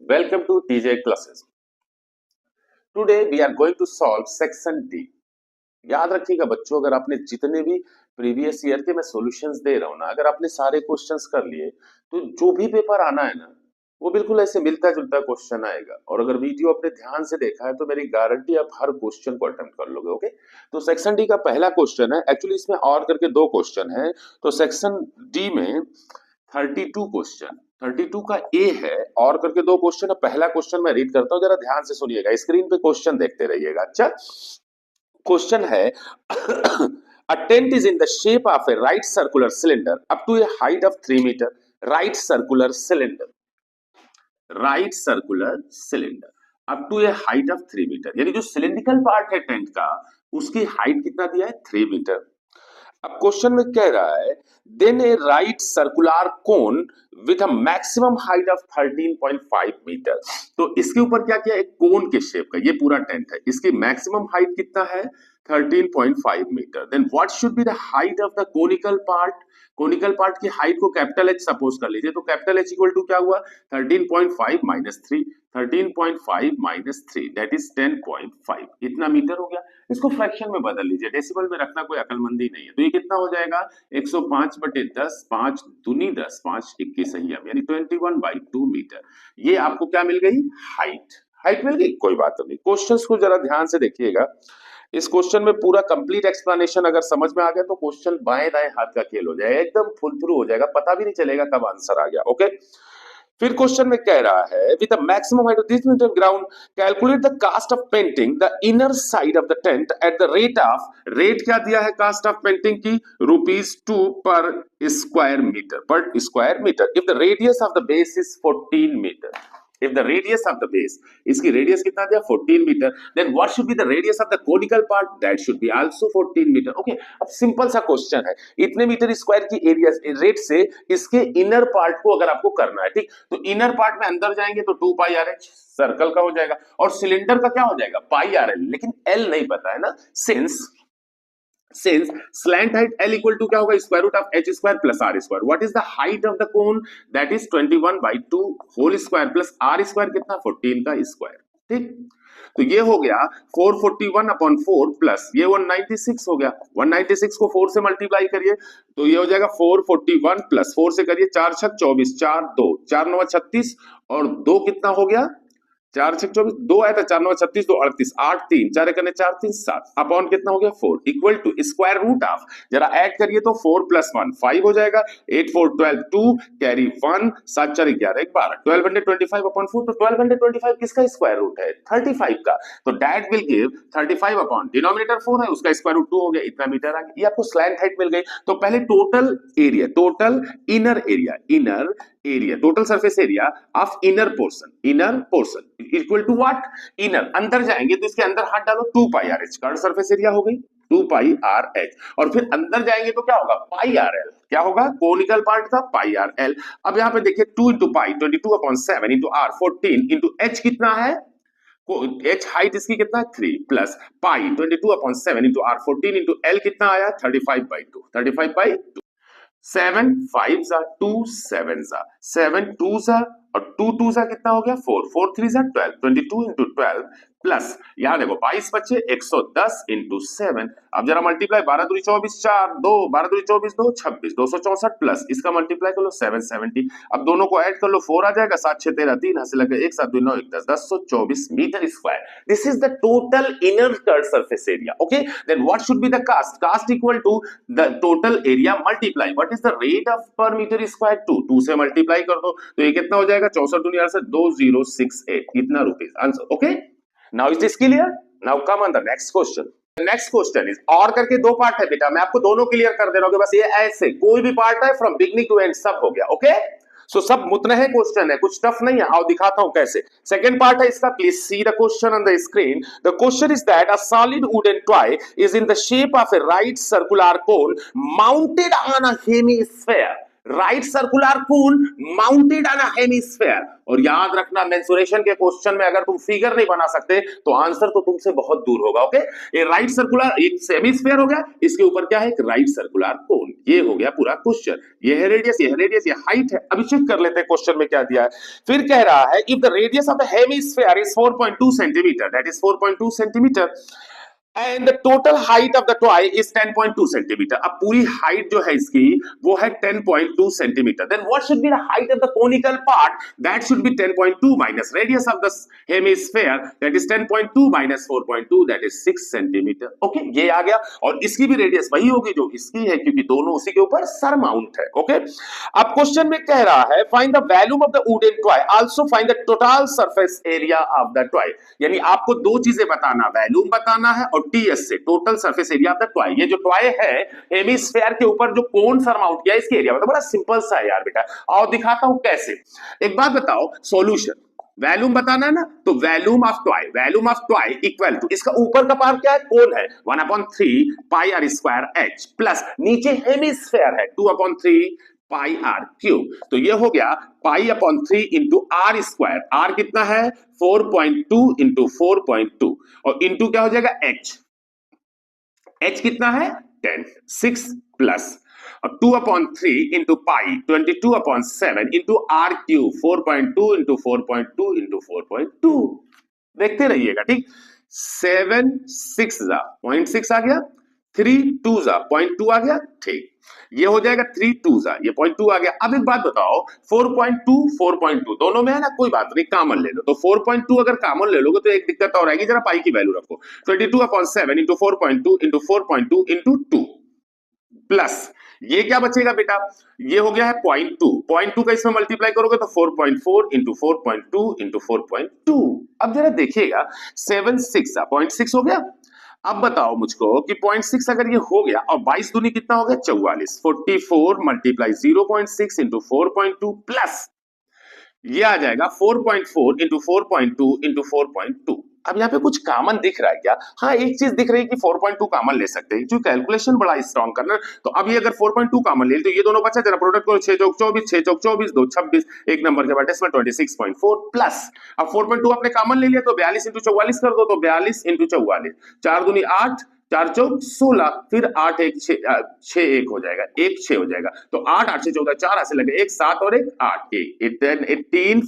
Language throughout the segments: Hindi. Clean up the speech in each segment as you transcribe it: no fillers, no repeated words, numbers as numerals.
Welcome to TJ classes. Today we are going to solve section D. याद रखिएगा बच्चों, अगर आपने जितने भी प्रीवियस ईयर के मैं सॉल्यूशंस दे रहा हूं ना, अगर आपने सारे क्वेश्चंस कर लिए तो जो भी पेपर आना है ना वो बिल्कुल ऐसे मिलता जुलता क्वेश्चन आएगा। और अगर वीडियो आपने ध्यान से देखा है तो मेरी गारंटी आप हर क्वेश्चन को अटेम्प्ट कर लोगे। ओके, तो सेक्शन डी का पहला क्वेश्चन है, एक्चुअली इसमें और करके दो क्वेश्चन है, तो सेक्शन डी में 32 क्वेश्चन 32 का ए है और करके दो क्वेश्चन है। पहला क्वेश्चन मैं रीड करता हूं, जरा ध्यान से सुनिएगा, स्क्रीन पे क्वेश्चन देखते रहिएगा। अच्छा, क्वेश्चन है a tent is in the shape of a right circular cylinder up to a height of 3 meter. Right circular cylinder up to a height of 3 meter, यानी जो सिलिंड्रिकल पार्ट है टेंट का उसकी हाइट कितना दिया है 3 मीटर। अब क्वेश्चन में कह रहा है then a right circular cone with a maximum height of 13.5 metre. तो इसके ऊपर क्या किया, एक कोन के शेप का ये पूरा टेंट है, इसकी मैक्सिमम हाइट कितना है 13.5 metre. Then what should be the height of the conical part. Conical part की हाइट को कैपिटल एच सपोज कर लीजिए, तो कैपिटल एच इक्वल टू क्या हुआ 13.5 माइनस 3, 13.5 माइनस 3 दैट इज 10.5, इतना मीटर हो गया। इसको फ्रैक्शन में बदल लीजिए, डेसिमल में रखना कोई अकलमंदी नहीं है। तो ये कितना हो जाएगा 105/10, 5 दूनी 10, 5 21 संयम, यानी 21/2 मीटर। ये आपको क्या मिल गई, हाइट मिल गई। कोई बात नहीं, क्वेश्चंस को जरा ध्यान से देखिएगा। इस क्वेश्चन में पूरा कंप्लीट एक्सप्लेनेशन अगर समझ में आ गया तो क्वेश्चन बाएं दाएं हाथ का खेल हो जाएगा, एकदम फुल थ्रू हो जाएगा, पता भी नहीं चलेगा कब आंसर आ गया। ओके, फिर क्वेश्चन में कह रहा है with the maximum height of this metre ground calculate the cost of painting the inner side of the tent at the rate क्या दिया है कास्ट ऑफ पेंटिंग की ₹2 पर square metre if the radius of the base is 14 metre. If the radius of the base, इसकी रेडियस कितना दिया 14 metre, then what should be the radius of the conical part? That should be also 14 metre. Okay, अब सिंपल सा क्वेश्चन है, इतने मीटर स्क्वायर की एरिया रेट से इसके इनर पार्ट को अगर आपको करना है, ठीक, तो इनर पार्ट में अंदर जाएंगे तो 2 पाई आर एच सर्कल का हो जाएगा और सिलेंडर का क्या हो जाएगा पाई आर एल, लेकिन एल नहीं पता है ना। Since slant height L equal to क्या होगा square root of h square plus r square. What is the height of the cone? That is 21/2 whole square plus r square कितना 14 का स्क्वायर। ठीक, तो ये हो गया 441/4 प्लस ये 196 हो गया। 196 को 4 से मल्टीप्लाई करिए तो ये हो जाएगा 441 प्लस 4 से करिए 4 छक 24, 4 2 4 9 36 और 2 कितना हो गया 4 6 24, 2 आया था 4 9 36, 2 38, 8 3 4 1 4 3 7 अपॉन कितना हो गया 4 equal to square root of, जरा ऐड करिए तो 4 + 1 5 हो जाएगा, 8 4 12 2 कैरी 1 7 4 11 12 1225/4। तो 1225 किसका स्क्वायर रूट है 35 का, तो that will give 35 upon denominator 4 है उसका स्क्वायर रूट 2 हो गया, इतना मीटर आ गया। ये आपको स्लैंट हाइट मिल गई। तो पहले total area, total inner area total surface area of inner portion equal to what, inner, अंदर जाएंगे तो इसके अंदर हाथ डालो 2 pi r h, curve surface area हो गई 2 पाई आर एच, और फिर अंदर जाएंगे तो क्या होगा पाई आर एल, क्या होगा कोनिकल पार्ट का पाई आर एल। अब यहां पे देखिए 2 * पाई 22/7 * r 14 * h कितना है, h हाइट इसकी कितना है 3 प्लस पाई 22/7 * r 14 l कितना आया 35/2 7 5 2 7 7 2 और 2 2 कितना हो गया 4 4 3 12 22 * 12 प्लस यहां देखो 22 बचे 110 * 7। अब जरा मल्टीप्लाई 12 दूनी 24 4 2 12 दूनी 24 2 26 264 प्लस इसका मल्टीप्लाई कर लो 770। अब दोनों को ऐड कर लो 4 आ जाएगा 7 6 13 3 हाथ से लगे 1 7 2 9 1 10 1024 metre square. This is the total inner curve surface area. Okay, then what should be the cost equal to the total area multiply what is the rate of per metre square 2 से मल्टीप्लाई कर दो तो ये कितना हो जाएगा 64 दूनी 8 से 2068 इतना rupees answer. Okay, now is this clear? Now come on the next question. Next question is और करके दो पार्ट है बेटा, मैं आपको दोनों क्लियर कर दे रहा हूं, बस ये ऐसे कोई भी पार्ट है फ्रॉम बिगनिंग टू एंड सब हो गया। ओके, सो सब मुतने हैं क्वेश्चन है, कुछ टफ नहीं है, आओ दिखाता हूं कैसे। सेकंड पार्ट है इसका, please see the question on the screen. The question is that a solid wooden toy is in the shape of A right circular cone mounted on a hemisphere. Right circular cone mounted on a hemisphere. और याद रखना मेंसुरेशन के क्वेश्चन में अगर तुम फिगर नहीं बना सकते तो आंसर तो तुमसे बहुत दूर होगा। ओके, ये राइट सर्कुलर एक हेमिस्फीयर हो गया, इसके ऊपर क्या है, एक राइट सर्कुलर कोन। ये हो गया पूरा क्वेश्चन। ये है रेडियस, ये है रेडियस, ये हाइट है। अभी चेक कर लेते हैं क्वेश्चन में क्या दिया है। फिर कह रहा है if the radius of the hemisphere is 4.2 centimetre, that is 4.2 centimetre, and the total height of the toy is 10.2 centimetre. अब पूरी हाइट जो है इसकी वो है 10.2 centimetre, then what should be the height of the conical part, that should be 10.2 minus radius of the hemisphere, that is 10.2 minus 4.2, that is 6 centimetre. Okay, ये आ गया। और इसकी भी रेडियस वही होगी जो इसकी है, क्योंकि दोनों उसी के ऊपर सर माउंट है। ओके, अब क्वेश्चन में कह रहा है find the volume of the wooden toy, also find the total surface area of the toy. यानी आपको दो चीजें बताना, वॉल्यूम बताना है और टीएस से total surface area of the toy. ये जो टॉय है हेमिस्फीयर के ऊपर जो कोन सर माउंट किया इसके एरिया मतलब बड़ा सिंपल सा है यार बेटा। और दिखाता हूं कैसे। एक बात बताओ, सॉल्यूशन वॉल्यूम बताना है ना, तो volume of toy equal to इसका ऊपर का पार्ट क्या है, कोन है 1/3 pi r square h, plus नीचे हेमिस्फीयर है 2/3 पाई आर क्यूब। तो ये हो गया pi upon 3 into r square. R कितना है 4.2 इंटू 4.2 और इंटू क्या हो जाएगा एच। एच कितना है 10, 6 plus 2/3 into pi 22/7 into r cube 4.2 into 4.2 into 4.2। देखते रहिएगा, ठीक। 7 6 जा 0.6 आ गया, 3 2 जा 0.2 आ गया, ठीक। ये हो जाएगा 3 2 जा, ये 0.2 आ गया। अब एक बात बताओ, 4.2 4.2 दोनों में है ना, कोई बात नहीं कॉमन ले लो। तो 4.2 अगर कॉमन ले लोगे तो एक दिक्कत और आएगी, जरा पाई की वैल्यू रखो। 22/7 इंटू 4.2 इंटू 4.2 इंटू 2 प्लस ये क्या बचेगा बेटा, ये हो गया है 0.2। 0.2 का इसमें मल्टीप्लाई करोगे तो 4.4 इंटू 4.2 इंटू 4.2। अब जरा देखिएगा 7 6 0.6 हो गया। अब बताओ मुझको कि 0.6 अगर ये हो गया और 22 दूनी कितना हो गया 44, 44 मल्टीप्लाई 0.6 इंटू 4.2 प्लस ये आ जाएगा 4.4 इंटू 4.2 इंटू 4.2। अब यहाँ पे कुछ कॉमन दिख रहा है क्या? हाँ, एक चीज दिख रही है कि 4.2 कॉमन ले सकते हैं, क्योंकि कैलकुलेशन बड़ा स्ट्रॉन्ग करना। तो अब ये अगर 4.2 कॉमन ले तो ये दोनों बचा, जरा प्रोडक्ट करो 6 चौक 24, 6 चौक 24, 2 26, एक नंबर के बाद इसमें 26.4 प्लस अब 4.2 आपने कॉमन ले लिया तो 42 इंटू 44 कर दो, तो 42 इंटू 44, 4 दूनी 8, 4 चौक 16, फिर 8 1 6 1 हो जाएगा, 1 6 हो जाएगा। तो 8 8 से 14 4 ऐसे लगे, 1 7 और 1 8, 18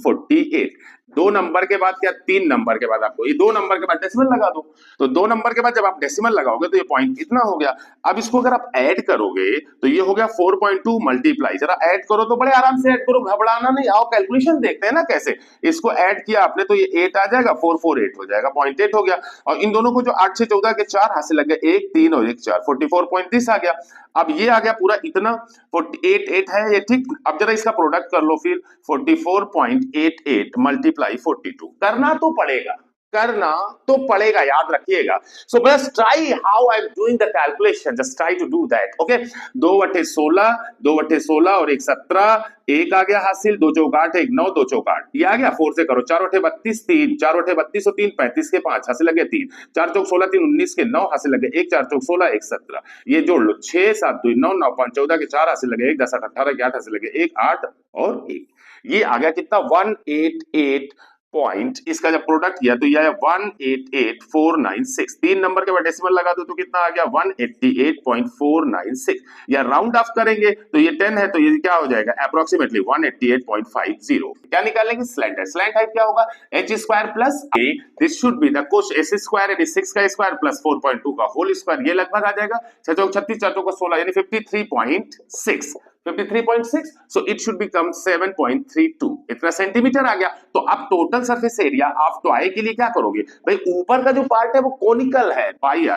48। 2 नंबर के बाद क्या 3 नंबर के बाद आपको ये 2 नंबर के बाद डेसिमल लगा दो। तो 2 नंबर के बाद जब आप डेसिमल लगाओगे तो ये पॉइंट इतना हो गया। अब इसको अगर आप ऐड करोगे तो ये हो गया 4.2 मल्टीप्लाई, जरा ऐड करो तो बड़े आराम से ऐड करो, घबराना नहीं। आओ कैलकुलेशन देखते हैं ना कैसे। इसको ऐड किया आपने तो ये 8 आ जाएगा, 448 हो जाएगा, 0.8 हो गया। और इन दोनों को जो 8 6 14 के 4 हाथ से लग गए, 1 3 और 1 4, 44.30 आ गया। अब ये आ गया पूरा इतना 48 8 है ये, ठीक। अब जरा इसका प्रोडक्ट कर लो फिर 44.88 मल्टीप्लाई 42, करना तो पड़ेगा, करना तो पड़ेगा, याद रखिएगा। So just try how I am doing the calculation, just try to do that. Okay, 2/16 2/16 और 1 17, 1 आ गया हासिल, 2 चौक 8 1 9, 2 चौक 8, ये आ गया। 4 से करो 4 8 32 3, 4 8 32 और 3 35 के 5 हासिल लगे 3, 4 चौक 16 3 19 के 9 हासिल लगे 1, 4 चौक 16 1 17, ये जोड़ लो 6 7 2 9 9 5 14 के 4 हासिल लगे 1, 10 8 18 के 8 हासिल लगे 1 8 और 1। ये आ गया कितना 188 पॉइंट। इसका जब प्रोडक्ट किया तो यह 188,496, 3 नंबर के बाद डेसिमल लगा दो तो कितना आ गया 188.496। या राउंड ऑफ करेंगे तो ये 10 है तो ये क्या हो जाएगा अप्रोक्सीमेटली 188.50। क्या निकालेंगे स्लैंट हाइट। स्लैंट हाइट क्या होगा h square plus a, this should be the कोश s स्क्वायर यानी 6 का स्क्वायर प्लस 4.2 का होल स्क्वायर, ये लगभग आ जाएगा 6 चौक 36 4 चौक 16 यानी 53.6, 53.6, so it should become 7.32, इतना सेंटीमीटर आ गया। तो अब total surface area of toy के लिए क्या करोगे भाई, ऊपर का जो पार्ट है वो कोनिकल है पाई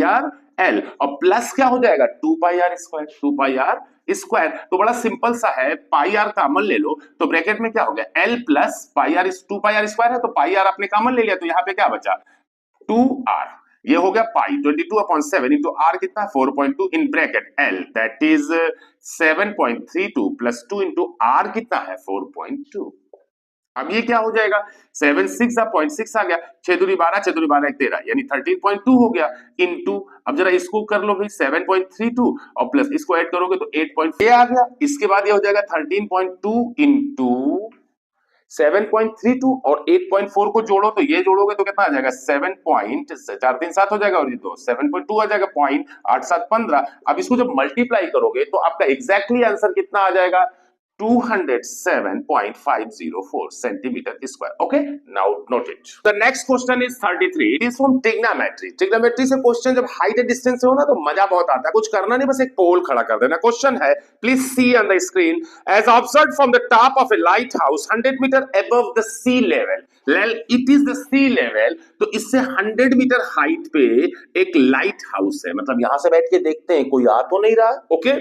आर एल और प्लस क्या हो जाएगा 2 पाई आर स्क्वायर। तो बड़ा सिंपल सा है, पाई आर कॉमन ले लो तो ब्रैकेट में क्या हो गया L plus pi r, 2 pi r square है तो पाई आर आपने कॉमन ले लिया तो यहाँ पे क्या बचा 2r, ये हो गया पाई 22/7 इंटू आर कितना 4.2 in bracket L that is 7.32 plus 2 into r कितना है 4.2। अब ये क्या हो जाएगा, 7 6 0.6 आ गया, 6 दूनी 12, 6 दूनी 12 13, यानी 13.2 हो गया इनटू, अब जरा इसको कर लो भाई 7.32 और प्लस इसको ऐड करोगे तो 8. आ गया। इसके बाद ये हो जाएगा 13.2 इंटू 7.32 और 8.4 को जोड़ो तो ये जोड़ोगे तो कितना आ जाएगा 7.437 हो जाएगा और ये तो 7.2 आ जाएगा, 0.8715। अब इसको जब मल्टीप्लाई करोगे तो आपका एग्जैक्टली आंसर कितना आ जाएगा 207.504 centimeter square. Okay, now note it. The next question is 33. It is from trigonometry. Trigonometry से क्वेश्चन जब हाइट एंड डिस्टेंस से हो ना तो मजा बहुत आता है, कुछ करना नहीं, बस एक पोल खड़ा कर देना। क्वेश्चन है, please see on the screen, as observed from the top of a lighthouse 100 meter above the sea level. It is the sea level, तो इससे 100 मीटर हाइट पे एक लाइट हाउस है, मतलब यहां से बैठ के देखते हैं कोई आ तो नहीं रहा। ओके,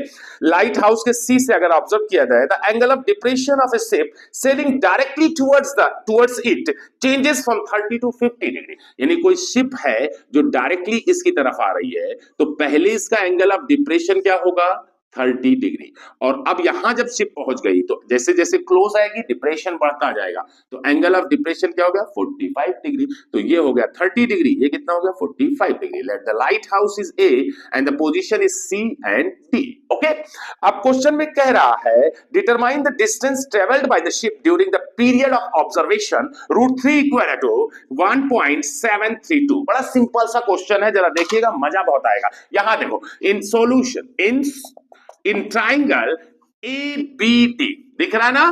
लाइट हाउस के सी से अगर ऑब्जर्व किया जाए, the angle of depression of A ship selling directly towards it changes from 30 to 50 degree. यानी कोई शिप है जो डायरेक्टली इसकी तरफ आ रही है तो पहले इसका एंगल ऑफ डिप्रेशन क्या होगा 30 डिग्री, और अब यहां जब शिप पहुंच गई तो जैसे जैसे क्लोज आएगी डिप्रेशन बढ़ता जाएगा, तो एंगल ऑफ डिप्रेशन क्या हो गया 45 डिग्री। तो ये हो गया 30 डिग्री, ये कितना हो गया 45 degree. Let the lighthouse is A and the position is C and T. Okay, अब क्वेश्चन में कह रहा है determine the distance travelled by the ship during the period of observation √3 equal to 1.732। बड़ा सिंपल सा क्वेश्चन है, जरा देखिएगा मजा बहुत आएगा। यहां देखो, in solution in triangle ABD दिख रहा है ना,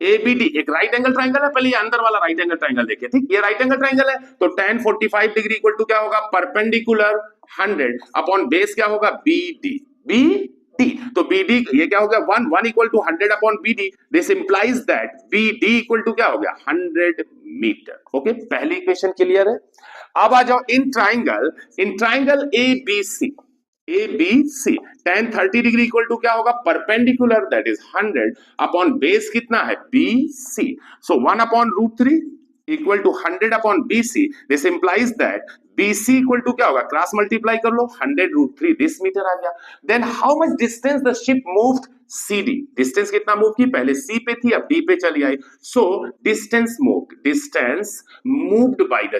ABD एक राइट एंगल ट्राइंगल है, पहले ये अंदर वाला राइट एंगल ट्राइंगल देखिए, ठीक, ये राइट एंगल ट्राइंगल है तो tan 45 डिग्री इक्वल टू क्या होगा परपेंडिकुलर 100 अपॉन बेस क्या होगा BD, तो BD ये क्या हो गया 1 equal to 100 upon BD, this implies that BD equal to क्या हो गया 100 मीटर। ओके, पहली इक्वेशन क्लियर है। अब आ जाओ in triangle ABC tan 30 degree equal to क्या होगा perpendicular that is 100 upon base कितना है BC, so 1 upon √3 equal to 100 upon BC, this implies that BC equal to क्या होगा क्रॉस मल्टीप्लाई कर लो 100 √3, दिस मीटर आ गया। Then how much distance the ship moved CD, distance कितना मूव की, पहले C पे थी अब D पे चली आई, so distance moved by the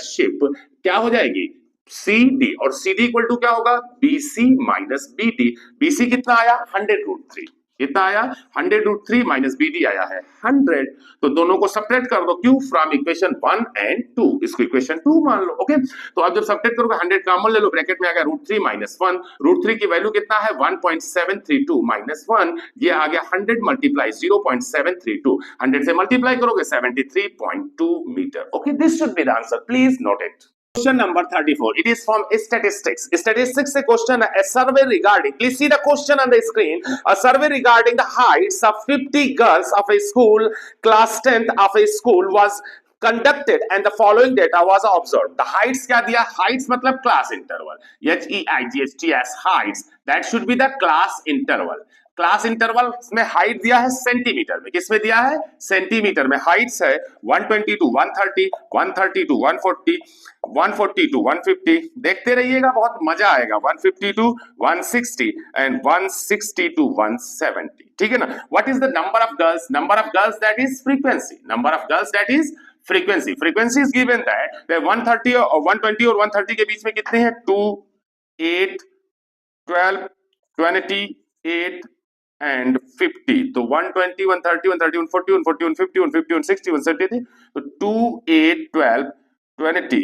ship क्या हो जाएगी CD, और CD इक्वल टू क्या होगा BC माइनस BD। BC कितना आया 100 √3, कितना आया 100 √3 माइनस BD आया है 100, तो दोनों को सब्ट्रैक्ट कर दो, क्यों फ्रॉम इक्वेशन 1 एंड 2, इसको इक्वेशन 2 मान लो। ओके, तो अब जब सब्ट्रैक्ट करोगे 100 कॉमन ले लो, ब्रैकेट में आ गया √3 माइनस 1, √3 की वैल्यू कितना है 1.732 माइनस 1, ये आ गया 100 मल्टीप्लाई 0.732, 100 से मल्टीप्लाई करोगे 73.2 metre. Okay, this should be the answer, please note it. Question number 34. It is from statistics. Statistics से question है, a survey regarding, please see the question on the screen, a survey regarding the heights of 50 girls of a school, class 10th of a school was conducted and the following data was observed. The heights क्या दिया, heights मतलब class interval, HEIGHTS heights, that should be the class interval. Class interval में हाइट दिया है सेंटीमीटर में, किसमें दिया है सेंटीमीटर में, हाइट्स है 120 to 130, 130 to 140, 140 to 150, देखते रहिएगा बहुत मजा आएगा, 150 to 160 एंड 160 to 170, ठीक है ना। What is the number of girls, that is frequency, frequency is given that 130 और 120 और 130 के बीच में कितने हैं 2 8 12 28 and 50, तो 120 130 130 140 140 150 150 160 170, तो 2 8 12 20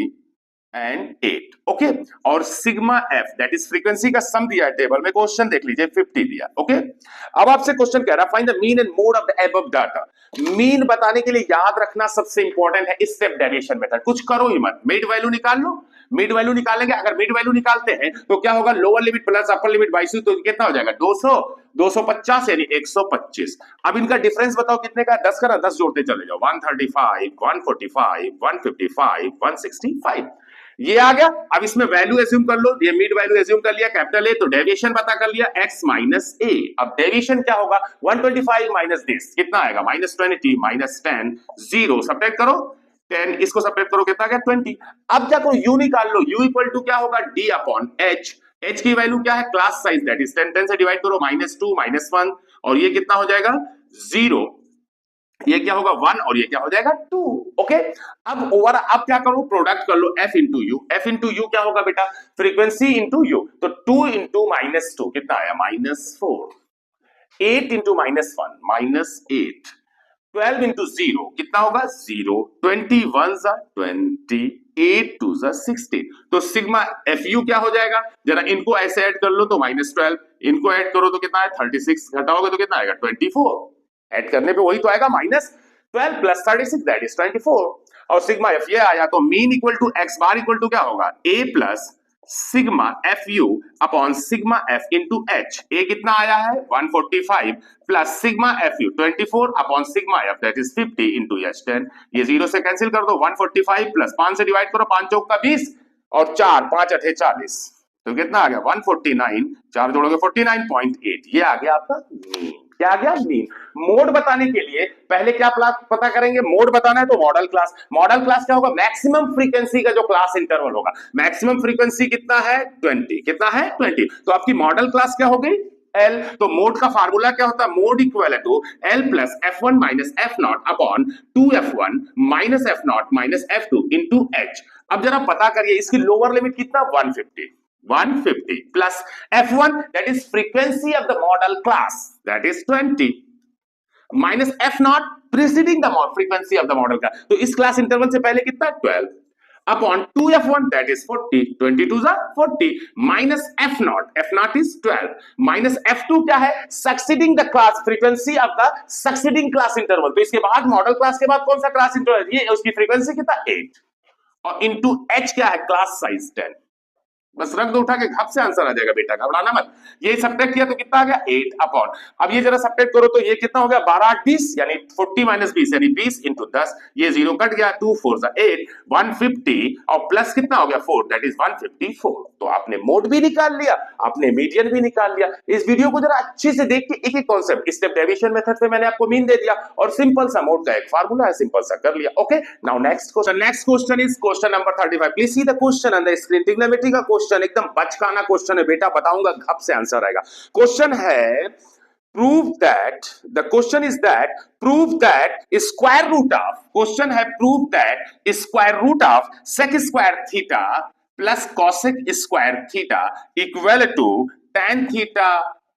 and 8। ओके, और sigma f that is frequency का सम दिया है टेबल में, क्वेश्चन देख लीजिए 50 दिया। ओके, अब आपसे क्वेश्चन कह रहा है find the mean and mode of the above data. Mean बताने के लिए याद रखना सबसे इंपॉर्टेंट है स्टेप डेविएशन मेथड, कुछ करो ही मत, मिड वैल्यू निकाल लो, मिड वैल्यू निकालेंगे, अगर मिड वैल्यू निकालते हैं तो क्या होगा lower limit plus upper limit 22, तो कितना हो जाएगा 200 250 यानी 125। अब इनका डिफरेंस बताओ कितने का, 10 का, 10 जोड़ते चले जाओ, 135 145 155 165, ये आ गया। अब इसमें वैल्यू एज्यूम कर लो, ये मिड वैल्यू एज्यूम कर लिया कैपिटल ए, तो डेविएशन पता कर लिया x माइनस ए। अब डेविएशन क्या होगा 125 माइनस दिस कितना आएगा -20 -10 0, सब्ट्रैक्ट करो 10, इसको सब्ट्रैक्ट करो कितना आ गया 20। अब क्या करो u निकाल लो, u इक्वल टू क्या होगा d अपॉन h, h की वैल्यू क्या है क्लास साइज दैट इज 10, 10 से डिवाइड करो -2 -1 और ये कितना हो जाएगा 0, ये क्या होगा 1 और ये क्या हो जाएगा 2। ओके, अब क्या करो, प्रोडक्ट कर लो f into you. f into you क्या होगा बेटा, फ्रीक्वेंसी इंटू यू, तो 2 इंटू -2 कितना आया -4, 8 इंटू -1 -8, 12 इंटू 0 कितना होगा 0, 21 जा 20, 8 2 जा 16, तो सिग्मा एफ यू क्या हो जाएगा, जरा इनको ऐसे ऐड कर लो तो -12, इनको ऐड करो तो कितना है 36, घटाओगे तो कितना आएगा 24, ऐड करने पे वही तो आएगा -12 प्लस 36 दैट इज 24, और सिग्मा एफ ये आया, तो mean equal to x bar equal to क्या होगा a plus sigma f u upon sigma f into h. A कितना आया है 145 plus sigma f u 24 upon sigma f that is 50 into h 10। ये 0 से कैंसिल कर दो, 145 प्लस 5 से डिवाइड करो, 5 चौक का 20 और 4 5 8 40, तो कितना आ गया 149, 4 जोड़ोगे 49.8, ये आ गया आपका मीन। क्या आ गया मीन। मोड बताने के लिए पहले क्या पता करेंगे, मोड बताना है तो मॉडल क्लास। मॉडल क्लास क्या होगा, मैक्सिमम फ्रीक्वेंसी का जो क्लास इंटरवल होगा, मैक्सिमम फ्रीक्वेंसी कितना है 20, कितना है 20, तो आपकी मॉडल क्लास क्या हो गई L। तो मोड का फार्मूला क्या होता है, mode equal to L plus F1 minus F0 upon 2F1 minus F0 minus F2 into H। अब जरा पता करिए इसकी लोअर लिमिट कितना 150 plus F1 that is frequency of the model class that is 20 minus F0 preceding the frequency of the model class, तो इस क्लास इंटरवल से पहले कितना 12 upon 2F1 that is 40, 22 is 40 minus F0, F0 is 12 minus F2 क्या है succeeding the class frequency of the succeeding class interval, तो इसके बाद मॉडल क्लास के बाद कौन सा क्लास इंटरवल, ये उसकी फ्रीक्वेंसी कितना 8 और इंटू H क्या है क्लास साइज 10। बस रख दो उठा के, घप से आंसर आ जाएगा बेटा, घबराना मत। ये सब्ट्रैक्ट किया तो कितना आ गया 8 अपॉन, अब ये जरा सब्ट्रैक्ट करो तो ये कितना हो गया 12 8 20 यानी 40 माइनस 20 यानी 20 इंटू 10, ये 0 कट गया 2 4 जा 8 150 और प्लस कितना हो गया 4 दैट इज 154। तो आपने मोड भी निकाल लिया, आपने मीडियन भी निकाल लिया। इस वीडियो को जरा अच्छे से देख के एक एक कॉन्सेप्ट स्टेप डेविएशन मेथड से मैंने आपको मीन दे दिया और सिंपल सा मोड का एक फार्मूला है, सिंपल सा कर लिया। Okay, now next question is question number 35। Please see the question on the screen. Trigonometry का क्वेश्चन एकदम बचकाना क्वेश्चन है बेटा, बताऊंगा घप से आंसर आएगा। क्वेश्चन है prove that, the question is that prove that square root of, question है prove that square root of sec square theta plus cosec square theta equal to tan theta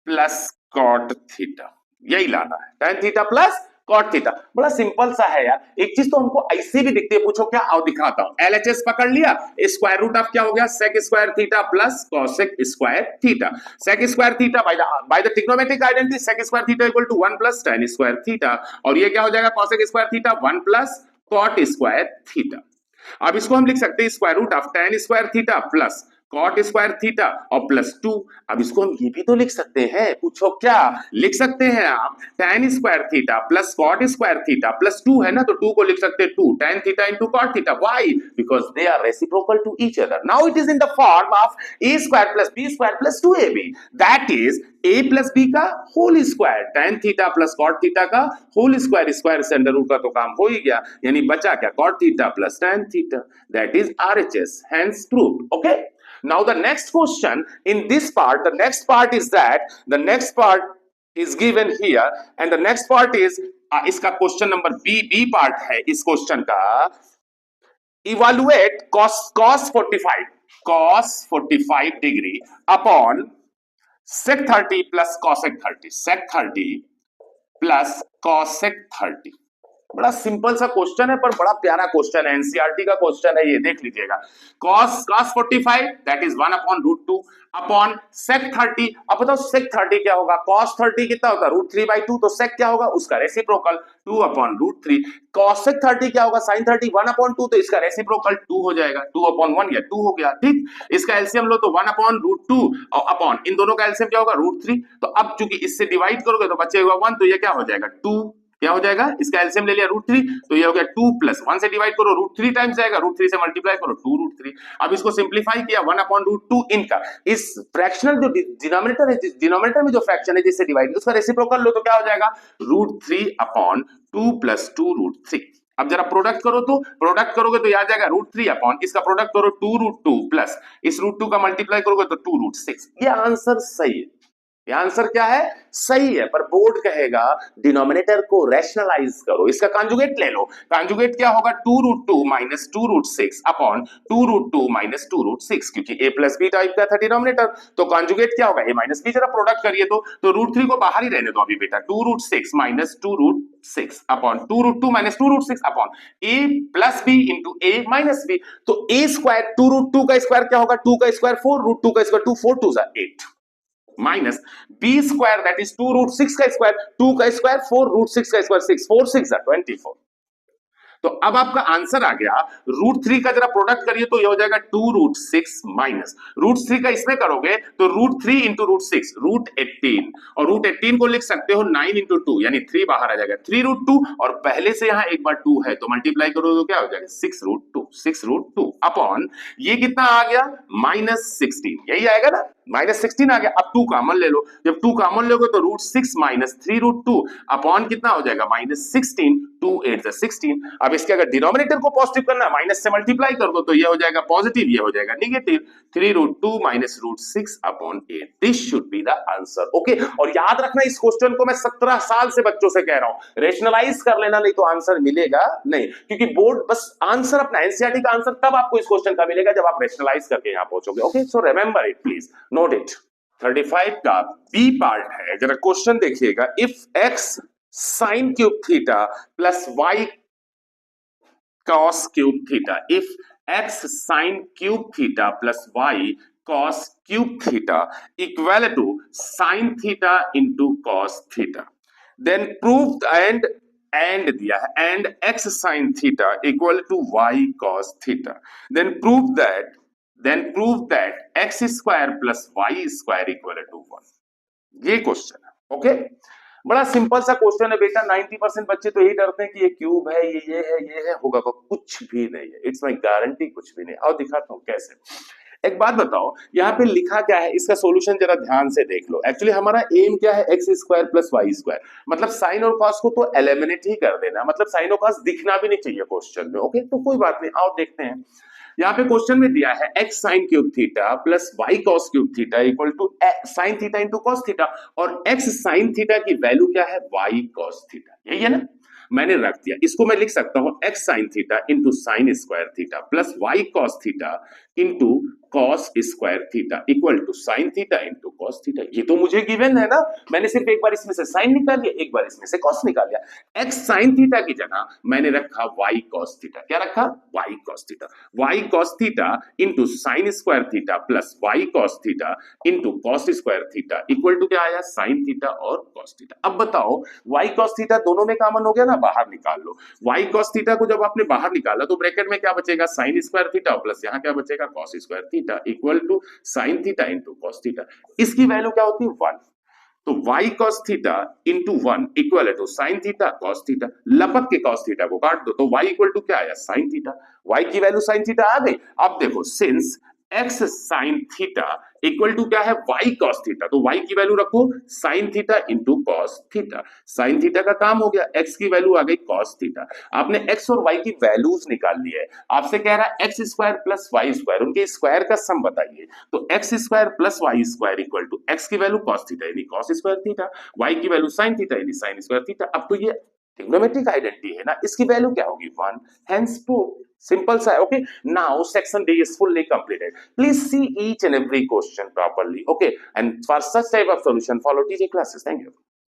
plus cot theta, यही लाना है tan theta plus cot theta। बड़ा सिंपल सा है यार, एक चीज तो हमको ऐसे भी दिखती है, पूछो क्या, आओ दिखाता हूं। LHS पकड़ लिया, स्क्वायर रूट ऑफ क्या हो गया sec square theta plus cosec square theta. sec square theta by the trigonometric identity sec square theta equal to 1 plus tan square theta, और ये क्या हो जाएगा cosec square theta 1 plus cot square theta. अब इसको हम लिख सकते हैं square root of tan square theta plus cot square theta और प्लस 2। अब इसको हम ये भी तो लिख सकते हैं, पूछो क्या लिख सकते हैं आप, tan square theta plus cot square theta plus 2 है ना, तो 2 को लिख सकते हैं 2 tan theta into cot theta. Why, because they are reciprocal to each other. Now it is in the form of a square plus b square plus 2ab, that is a plus b का whole square tan theta plus cot theta का होल स्क्वायर, स्क्वायर से अंडर रूट का तो काम हो ही गया, यानी बचा क्या cot theta plus tan theta, that is RHS, hence proved। Okay, now the next question in this part, the next part is that the next part is given here and the next part is इसका क्वेश्चन नंबर बी पार्ट है इस क्वेश्चन का, evaluate cos 45 degree upon sec 30 plus cosec 30, sec 30 plus cosec 30। बड़ा सिंपल सा क्वेश्चन है पर बड़ा प्यारा क्वेश्चन है, एनसीईआरटी का क्वेश्चन है, ये देख लीजिएगा। cos 45 that is 1 upon root 2 upon sec 30। अब बताओ sec 30 क्या होगा, cos 30 कितना होता है √3/2, तो sec क्या होगा उसका रेसिप्रोकल 2 अपॉन √3। cosec 30 क्या होगा sin 30 1 अपॉन 2, तो इसका रेसिप्रोकल 2 हो जाएगा, 2 अपॉन 1 या 2 हो गया, ठीक। इसका एलसीएम लो तो 1 अपॉन √2 और अपॉन इन दोनों का एलसीएम क्या होगा √3, तो अब चूंकि इससे डिवाइड करोगे तो बचेगा 1, तो ये क्या हो जाएगा 2, क्या हो जाएगा इसका एलसीएम ले लिया √3, तो ये हो गया 2 प्लस 1 से डिवाइड करो √3 टाइम्स जाएगा, √3 से मल्टीप्लाई करो 2 √3। अब इसको सिंपलीफाई किया 1 अपॉन √2 इनका, इस फ्रैक्शनल जो डिनोमिनेटर है, डिनोमिनेटर में जो फ्रैक्शन है जिससे डिवाइड उसका रेसिप्रोकल लो तो क्या हो जाएगा √3 अपॉन 2 प्लस 2 √3। अब जरा प्रोडक्ट करो, तो प्रोडक्ट करोगे तो याद जाएगा √3 अपॉन इसका प्रोडक्ट करो 2 √2 प्लस इस √2 का मल्टीप्लाई करोगे तो 2 √6। ये आंसर सही है, ये आंसर क्या है, सही है, पर बोर्ड कहेगा डिनोमिनेटर को रैशनलाइज करो, इसका कॉन्जुगेट ले लो। कॉन्जुगेट क्या होगा, 2√2 माइनस 2√6 अपॉन 2√2 माइनस 2√6, क्योंकि a प्लस बी टाइप का था डिनोमिनेटर, तो कॉन्जुगेट क्या होगा, a माइनस बी। जरा प्रोडक्ट करिए तो √3 को बाहर ही रहने दो अभी बेटा, 2√6 minus 2√6 upon 2√2 minus 2√6 upon a plus b into a minus b. तो a स्क्वायर 2√2 का स्क्वायर क्या होगा, 2 का स्क्वायर 4, √2 का square 2, 4 2 8 minus b square that is 2√6 का स्क्वायर, 2 का स्क्वायर 4, √6 का स्क्वायर 6, 4 6 24। तो अब आपका आंसर आ गया, √3 का जरा प्रोडक्ट करिए तो ये हो जाएगा 2√6 माइनस √3 का इसमें करोगे तो √3 इंटू √6 √18, और √18 को लिख सकते हो 9 इंटू 2 यानी 3 बाहर आ जाएगा, 3√2, और पहले से यहां एक बार 2 है तो मल्टीप्लाई करो तो क्या हो जाएगा 6√2 अपॉन ये कितना आ गया -16, यही आएगा ना, -16 आ गया। अब 2 कॉमन ले लो, जब 2 कॉमन लोगे तो √6 माइनस 3√2 अपॉन कितना हो जाएगा -16, 2 8 16। अब इसके अगर डिनोमिनेटर को पॉजिटिव करना, माइनस से मल्टीप्लाई कर दो तो ये हो जाएगा पॉजिटिव, ये हो जाएगा negative, 3√2 minus √6 upon 8। This should be the answer. Okay, और याद रखना इस क्वेश्चन को मैं 17 साल से बच्चों से कह रहा हूं, रेशनलाइज कर लेना, नहीं तो आंसर मिलेगा नहीं, क्योंकि बोर्ड बस आंसर अपना एनसीईआरटी का आंसर तब आपको इस क्वेश्चन का मिलेगा जब आप रेशनलाइज करके यहां पहुंचोगे। Okay, so remember it, please note it. 35 का बी पार्ट है, जरा क्वेश्चन देखिएगा, if x sin cube theta plus y cos cube theta, if x sin cube theta plus y cos cube theta equal to sin theta into cos theta, then prove and दिया है, and x sin theta equal to y cos theta, then prove that x square plus y square equal to 1। ये क्वेश्चन है। ओके, बड़ा सिंपल सा क्वेश्चन है बेटा, 90% बच्चे तो यही डरते हैं कि ये क्यूब है, ये है, होगा कुछ भी नहीं है, इट्स माय गारंटी, कुछ भी नहीं। आओ दिखाता हूं कैसे। एक बात बताओ, यहाँ पे लिखा क्या है, इसका सॉल्यूशन जरा ध्यान से देख लो। एक्चुअली हमारा एम क्या है, x square plus y square, मतलब साइन और कॉस को तो एलिमिनेट ही कर देना, मतलब साइन और कॉस दिखना भी नहीं चाहिए क्वेश्चन में। ओके, तो कोई बात नहीं, आओ देखते हैं। यहाँ पे क्वेश्चन में दिया है x sin cube theta plus y cos cube theta equal to sin theta into cos theta, और x sin थीटा की वैल्यू क्या है, y cos थीटा, यही है ना, मैंने रख दिया। इसको मैं लिख सकता हूं x sin theta into sine square theta plus y cos theta into cos square theta equal to sine theta into cos theta. ये तो मुझे गिवन है ना, मैंने सिर्फ एक बार इसमें से साइन निकाल लिया, एक बार इसमें से cos निकाल लिया। x sin थीटा की जगह मैंने रखा y cos थीटा, क्या रखा, y cos theta, y cos theta into sine square theta plus y cos theta into cos square theta equal to क्या आया, साइन थीटा और cos थीटा। अब बताओ y cos थीटा दोनों में कॉमन हो गया ना, बाहर निकाल लो। y cos थीटा को जब आपने बाहर निकाला तो ब्रैकेट में क्या बचेगा, साइन स्क्वायर थीटा प्लस यहाँ क्या बचेगा, cos square theta equal to sine theta into cos theta. इसकी वैल्यू क्या होती है, 1। तो y cos theta into 1 equal to sine theta cos theta, लपक के cos थीटा को काट दो तो y इक्वल टू क्या आया, साइन थीटा। y की वैल्यू साइन थीटा आ गई। अब देखो, since x sine theta equal to क्या है, y cos थीटा, तो y की वैल्यू रखो sine theta into cos theta, sine theta का काम हो गया, x की वैल्यू आ गई cos थीटा। आपने x और y की वैल्यूज निकाल ली है, आपसे कह रहा है x square plus y square, उनके स्क्वायर का सम बताइए, तो x square plus y square equal to x की वैल्यू cos थीटा यानी cos स्क्वायर थीटा, y की वैल्यू साइन थीटा यानी साइन स्क्वायर थीटा। अब तो ये ट्रिग्नोमेट्रिक आइडेंटिटी है ना, इसकी वैल्यू क्या होगी, 1, hence prove. Simple sir. Okay, now section D is fully completed. Please see each and every question properly. Okay, and for such type of solution follow TJ classes. Thank you.